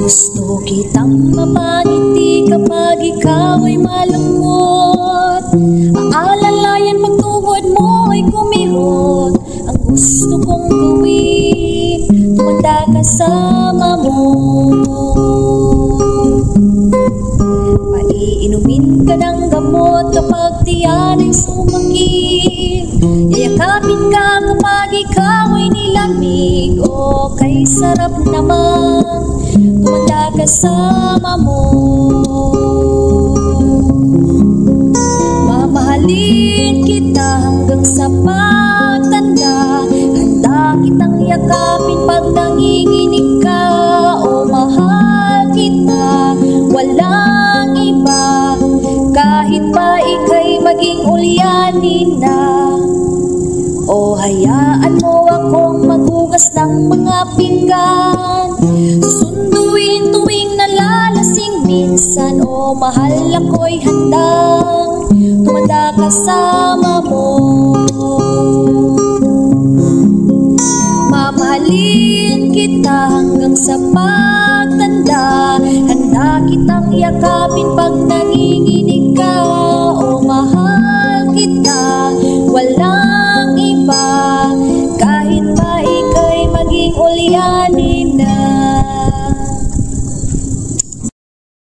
Gusto kitang mapangiti kapag ikaw ay malungkot. Aalalayan pag tuhod mo ay kumihot. Ang gusto kong gawin, tumanda kasama mo. Paiinumin ka ng gamot kapag tiyan ay sumakit. Yayakapin ka kapag ikaw ay nilamig. O kay sarap naman tumanda kasama mo. Mamahalin kita hanggang sa pagtanda. Handa kitang yakapin pag nanginginig ka. O mahal kita, walang iba. Kahit pa ika'y maging ulyanin na. O hayaan mo akong maghugas ng mga pinggan. Susunduin tuwing nalalasing minsan. O mahal, ako'y handang tumanda kasama mo. Mamahalin kita hanggang sa pagtanda. Handa kitang yakapin pag nanginginig ka.